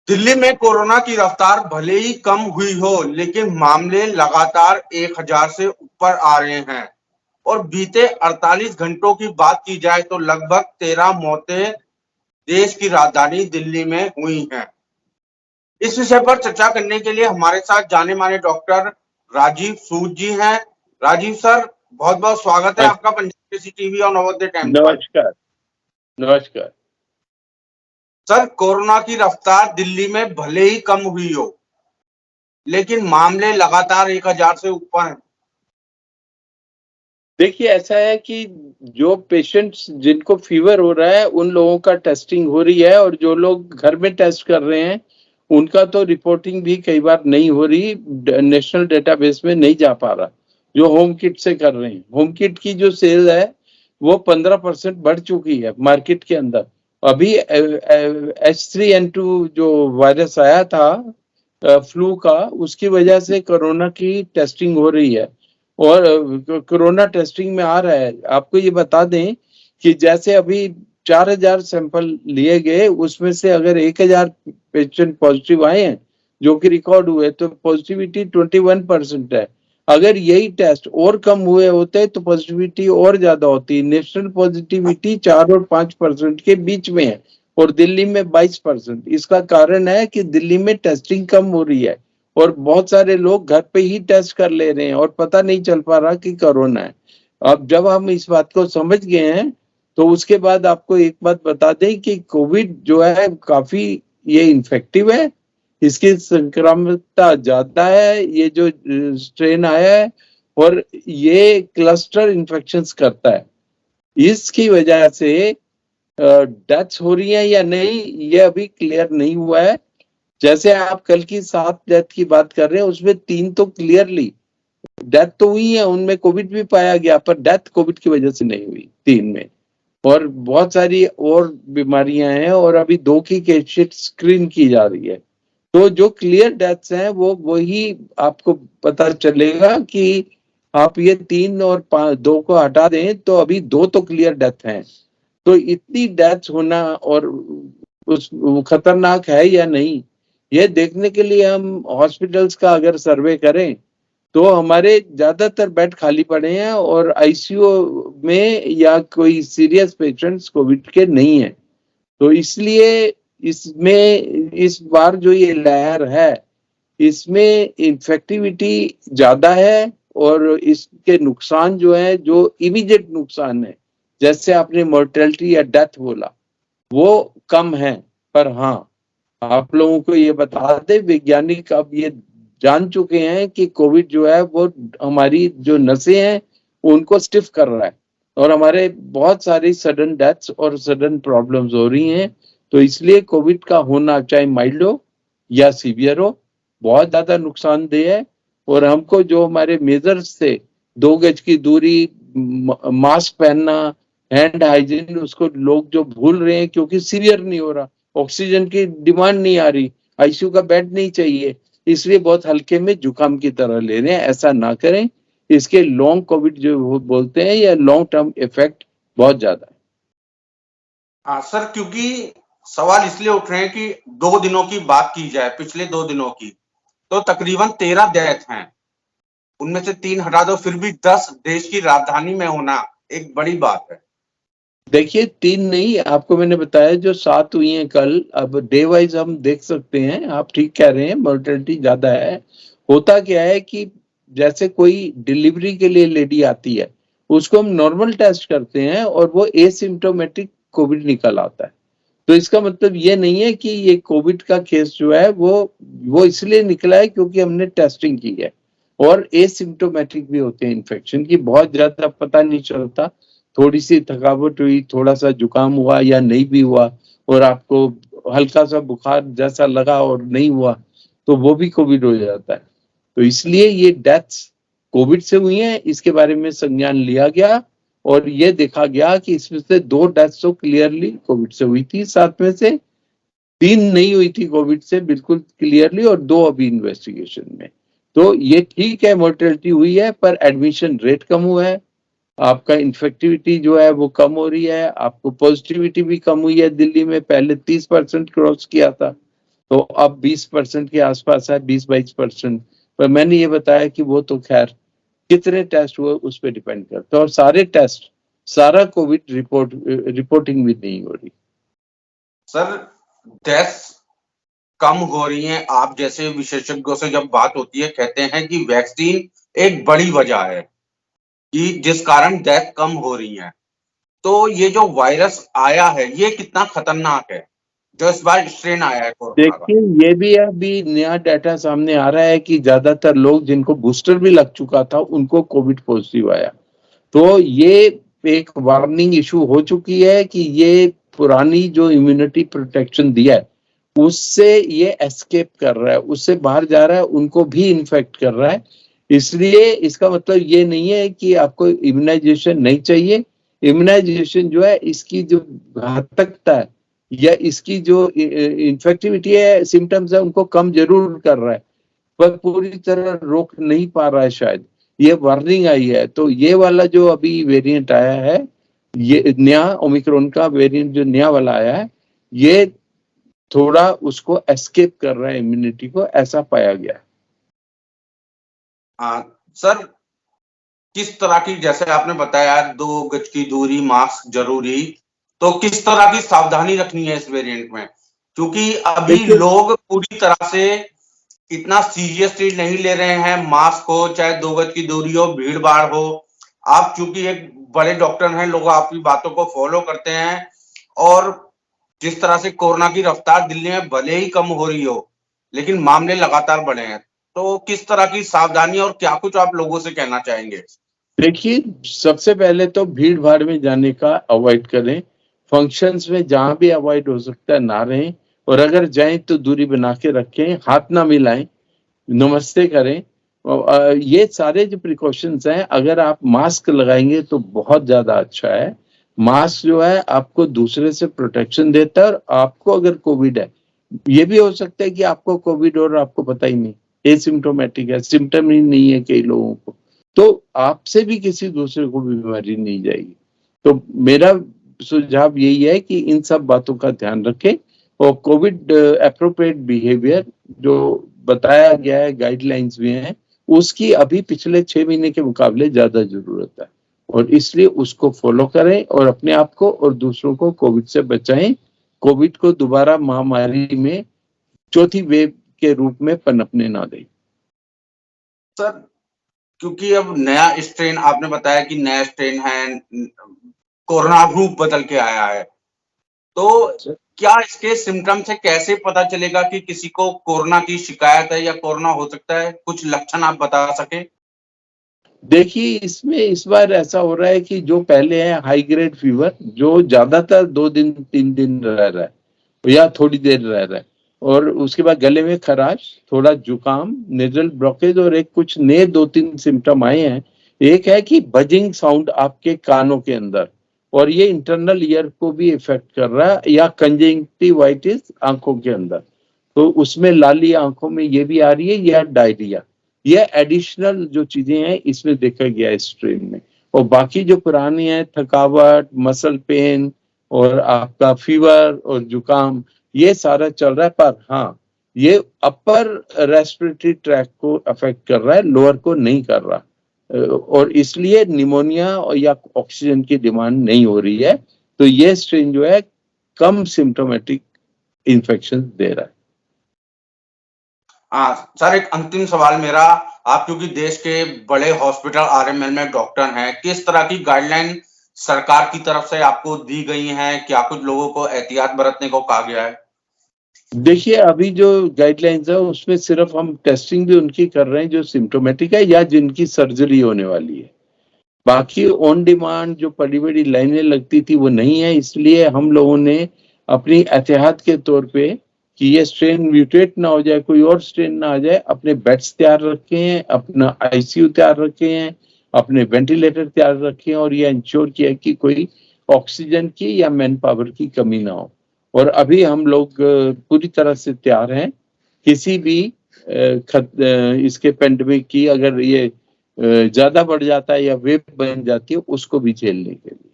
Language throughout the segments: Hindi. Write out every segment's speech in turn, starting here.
दिल्ली में कोरोना की रफ्तार भले ही कम हुई हो, लेकिन मामले लगातार 1000 से ऊपर आ रहे हैं और बीते 48 घंटों की बात की जाए तो लगभग 13 मौतें देश की राजधानी दिल्ली में हुई हैं। इस विषय पर चर्चा करने के लिए हमारे साथ जाने माने डॉक्टर राजीव सूद जी हैं। राजीव सर, बहुत बहुत स्वागत है आपका पंजाब केसरी टीवी और नवोदय टाइम्स पर। नमस्कार। नमस्कार सर, कोरोना की रफ्तार दिल्ली में भले ही कम हुई हो, लेकिन मामले लगातार 1000 से ऊपर हैं। देखिए, ऐसा है कि जो पेशेंट्स जिनको फीवर हो रहा है उन लोगों का टेस्टिंग हो रही है और जो लोग घर में टेस्ट कर रहे हैं उनका तो रिपोर्टिंग भी कई बार नहीं हो रही, नेशनल डेटाबेस में नहीं जा पा रहा। जो होम किट से कर रहे हैं, होम किट की जो सेल है वो 15% बढ़ चुकी है मार्केट के अंदर। अभी H3N2 जो वायरस आया था फ्लू का, उसकी वजह से कोरोना की टेस्टिंग हो रही है और कोरोना टेस्टिंग में आ रहा है। आपको ये बता दें कि जैसे अभी 4000 सैंपल लिए गए, उसमें से अगर 1000 पेशेंट पॉजिटिव आए हैं जो कि रिकॉर्ड हुए तो पॉजिटिविटी 21% है। अगर यही टेस्ट और कम हुए होते तो पॉजिटिविटी और ज्यादा होती। नेशनल पॉजिटिविटी 4 और 5% के बीच में है और दिल्ली में 22%। इसका कारण है कि दिल्ली में टेस्टिंग कम हो रही है और बहुत सारे लोग घर पे ही टेस्ट कर ले रहे हैं और पता नहीं चल पा रहा कि कोरोना है। अब जब हम इस बात को समझ गए हैं तो उसके बाद आपको एक बात बता दें कि कोविड जो है काफी ये इन्फेक्टिव है, इसकी संक्रामकता ज्यादा है, ये जो स्ट्रेन आया है, और ये क्लस्टर इन्फेक्शंस करता है। इसकी वजह से डेथ्स हो रही है या नहीं ये अभी क्लियर नहीं हुआ है। जैसे आप कल की 7 डेथ की बात कर रहे हैं, उसमें 3 तो क्लियरली डेथ तो हुई है, उनमें कोविड भी पाया गया, पर डेथ कोविड की वजह से नहीं हुई 3 में। और बहुत सारी और बीमारियां हैं और अभी 2 की केस शीट स्क्रीन की जा रही है। तो जो क्लियर डेथ्स हैं वो वही आपको पता चलेगा कि आप ये 3 और 2 को हटा दें तो अभी 2 तो क्लियर डेथ हैं। तो इतनी डेथ्स होना और उस खतरनाक है या नहीं, ये देखने के लिए हम हॉस्पिटल्स का अगर सर्वे करें तो हमारे ज्यादातर बेड खाली पड़े हैं और आईसीयू में या कोई सीरियस पेशेंट्स कोविड के नहीं है। तो इसलिए इसमें इस बार जो ये लहर है इसमें इन्फेक्टिविटी ज्यादा है और इसके नुकसान जो है, जो इमीडिएट नुकसान है, जैसे आपने मोर्टेलिटी या डेथ बोला, वो कम है। पर हाँ, आप लोगों को ये बता दें, वैज्ञानिक अब ये जान चुके हैं कि कोविड जो है वो हमारी जो नसें हैं उनको स्टिफ कर रहा है और हमारे बहुत सारी सडन डेथ्स और सडन प्रॉब्लम्स हो रही हैं। तो इसलिए कोविड का होना चाहे माइल्ड हो या सीवियर हो, बहुत ज्यादा नुकसानदेह है। और हमको जो हमारे मेजर्स थे, 2 गज की दूरी, मास्क पहनना, हैंड हाइजीन, उसको लोग जो भूल रहे हैं क्योंकि सीवियर नहीं हो रहा, ऑक्सीजन की डिमांड नहीं आ रही, आईसीयू का बेड नहीं चाहिए, इसलिए बहुत हल्के में जुकाम की तरह ले रहे हैं। ऐसा ना करें, इसके लॉन्ग कोविड जो बोलते हैं या लॉन्ग टर्म इफेक्ट बहुत ज्यादा है। हाँ सर, क्योंकि सवाल इसलिए उठ रहे हैं कि 2 दिनों की बात की जाए, पिछले 2 दिनों की, तो तकरीबन 13 डेथ हैं। उनमें से 3 हटा दो, फिर भी 10 देश की राजधानी में होना एक बड़ी बात है। देखिए, 3 नहीं, आपको मैंने बताया जो 7 हुई हैं कल। अब डे वाइज हम देख सकते हैं, आप ठीक कह रहे हैं, मोर्टेलिटी ज्यादा है। होता क्या है कि जैसे कोई डिलीवरी के लिए लेडी आती है, उसको हम नॉर्मल टेस्ट करते हैं और वो एसिम्प्टोमेटिक कोविड निकल आता है। तो इसका मतलब ये नहीं है कि ये कोविड का केस जो है वो इसलिए निकला है क्योंकि हमने टेस्टिंग की है। और एसिम्प्टोमेटिक भी होते हैं इन्फेक्शन की, बहुत ज्यादा पता नहीं चलता, थोड़ी सी थकावट हुई, थोड़ा सा जुकाम हुआ या नहीं भी हुआ और आपको हल्का सा बुखार जैसा लगा और नहीं हुआ, तो वो भी कोविड हो जाता है। तो इसलिए ये डेथ्स कोविड से हुई हैं, इसके बारे में संज्ञान लिया गया और ये देखा गया कि इसमें से 2 डेथ्स तो क्लियरली कोविड से हुई थी, 7 में से 3 नहीं हुई थी कोविड से बिल्कुल क्लियरली और 2 अभी इन्वेस्टिगेशन में। तो ये ठीक है, मोर्टेलिटी हुई है पर एडमिशन रेट कम हुआ है, आपका इन्फेक्टिविटी जो है वो कम हो रही है, आपको पॉजिटिविटी भी कम हुई है। दिल्ली में पहले 30% क्रॉस किया था, तो अब 20% के आसपास है, 20-22%। पर मैंने ये बताया कि वो तो खैर कितने टेस्ट हुए उस पर डिपेंड करता है, और सारे टेस्ट, सारा कोविड रिपोर्टिंग भी नहीं हो रही। सर, डेथ कम हो रही हैं, आप जैसे विशेषज्ञों से जब बात होती है कहते हैं कि वैक्सीन एक बड़ी वजह है कि जिस कारण डेथ कम हो रही है। तो ये जो वायरस आया है ये कितना खतरनाक है, जो इस बार स्ट्रेन आया है कोरोना का? देखिए, ये भी अभी नया डाटा सामने आ रहा है कि ज्यादातर लोग जिनको बूस्टर भी लग चुका था उनको कोविड पॉजिटिव आया। तो ये एक वार्निंग इशू हो चुकी है कि ये पुरानी जो इम्यूनिटी प्रोटेक्शन दिया है उससे ये एस्केप कर रहा है, उससे बाहर जा रहा है, उनको भी इन्फेक्ट कर रहा है। इसलिए इसका मतलब ये नहीं है कि आपको इम्यूनाइजेशन नहीं चाहिए। इम्यूनाइजेशन जो है इसकी जो घातकता है या इसकी जो इन्फेक्टिविटी है, सिम्टम्स है, उनको कम जरूर कर रहा है, पर पूरी तरह रोक नहीं पा रहा है शायद। ये वार्निंग आई है। तो ये वाला जो अभी वेरिएंट आया है, ये नया ओमिक्रॉन का वेरिएंट जो नया वाला आया है, ये थोड़ा उसको एस्केप कर रहा है इम्यूनिटी को, ऐसा पाया गया। सर, किस तरह की, जैसे आपने बताया 2 गज की दूरी, मास्क जरूरी, तो किस तरह की सावधानी रखनी है इस वेरिएंट में? क्योंकि अभी देखिए, लोग पूरी तरह से इतना सीरियसली नहीं ले रहे हैं, मास्क हो चाहे 2 गज की दूरी हो, भीड़ भाड़ हो। आप चूंकि एक बड़े डॉक्टर हैं, लोग आपकी बातों को फॉलो करते हैं, और जिस तरह से कोरोना की रफ्तार दिल्ली में भले ही कम हो रही हो लेकिन मामले लगातार बढ़े हैं, तो किस तरह की सावधानी और क्या कुछ आप लोगों से कहना चाहेंगे? देखिए, सबसे पहले तो भीड़ भाड़ में जाने का अवॉइड करें। फंक्शंस में जहां भी अवॉइड हो सकता है ना रहें, और अगर जाएं तो दूरी बना के रखें, हाथ ना मिलाएं, नमस्ते करें। ये सारे जो प्रिकॉशंस हैं, अगर आप मास्क लगाएंगे तो बहुत ज्यादा अच्छा है। मास्क जो है आपको दूसरे से प्रोटेक्शन देता है, और आपको अगर कोविड है, ये भी हो सकता है कि आपको कोविड और आपको पता ही नहीं, एसिम्प्टोमेटिक है, सिम्टम ही नहीं है कई लोगों को, तो आपसे भी किसी दूसरे को बीमारी नहीं जाएगी। तो मेरा सुझाव यही है कि इन सब बातों का ध्यान रखें, और कोविड एप्रोप्रिएट बिहेवियर जो बताया गया है, गाइडलाइंस भी हैं, उसकी अभी पिछले 6 महीने के मुकाबले ज्यादा जरूरत है, और इसलिए उसको फॉलो करें और अपने आप को और दूसरों को कोविड से बचाएं। कोविड को दोबारा महामारी में चौथी वेव के रूप में पनपने ना दें। सर, क्योंकि अब नया स्ट्रेन, आपने बताया कि नया स्ट्रेन है, कोरोना रूप बदल के आया है, तो क्या इसके सिम्टम से कैसे पता चलेगा कि किसी को कोरोना की शिकायत है या कोरोना हो सकता है? कुछ लक्षण आप बता सके? देखिए, इसमें इस बार ऐसा हो रहा है कि जो पहले है हाई ग्रेड फीवर, जो ज्यादातर 2 दिन 3 दिन रह रहा है या थोड़ी देर रह रहा है, और उसके बाद गले में खराश, थोड़ा जुकाम, नेजल ब्लॉकेज, और एक कुछ नए 2-3 सिम्टम आए हैं। एक है कि बजिंग साउंड आपके कानों के अंदर, और ये इंटरनल ईयर को भी इफेक्ट कर रहा है, या कंजंक्टिवाइटिस आंखों के अंदर, तो उसमें लाली आंखों में ये भी आ रही है, या डायरिया। ये एडिशनल जो चीजें हैं इसमें देखा गया है स्ट्रेन में। और बाकी जो पुरानी है, थकावट, मसल पेन, और आपका फीवर और जुकाम, ये सारा चल रहा है। पर हाँ, ये अपर रेस्पिरेटरी ट्रैक को अफेक्ट कर रहा है, लोअर को नहीं कर रहा, और इसलिए निमोनिया या ऑक्सीजन की डिमांड नहीं हो रही है। तो ये स्ट्रेन जो है कम सिम्टोमेटिक इन्फेक्शन दे रहा है। सर, एक अंतिम सवाल मेरा, आप क्योंकि देश के बड़े हॉस्पिटल आरएमएल में डॉक्टर हैं, किस तरह की गाइडलाइन सरकार की तरफ से आपको दी गई हैं? क्या कुछ लोगों को एहतियात बरतने को कहा गया है? देखिए, अभी जो गाइडलाइंस है उसमें सिर्फ हम टेस्टिंग भी उनकी कर रहे हैं जो सिम्टोमेटिक है या जिनकी सर्जरी होने वाली है। बाकी ऑन डिमांड जो बड़ी बड़ी लाइनें लगती थी वो नहीं है। इसलिए हम लोगों ने अपनी एहतियात के तौर पे कि ये स्ट्रेन म्यूटेट ना हो जाए, कोई और स्ट्रेन ना आ जाए, अपने बेड्स तैयार रखे हैं, अपना आईसीयू तैयार रखे हैं, अपने वेंटिलेटर तैयार रखे हैं, और ये इंश्योर किया कि कोई ऑक्सीजन की या मैन पावर की कमी ना हो। और अभी हम लोग पूरी तरह से तैयार हैं किसी भी इसके पेंडेमिक की, अगर ये ज्यादा बढ़ जाता है या वेव बन जाती है, उसको भी झेलने के लिए।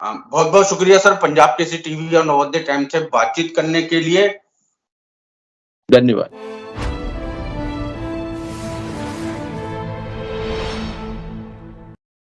बहुत बहुत शुक्रिया सर, पंजाब केसरी टीवी और नवोदय टाइम्स से बातचीत करने के लिए। धन्यवाद।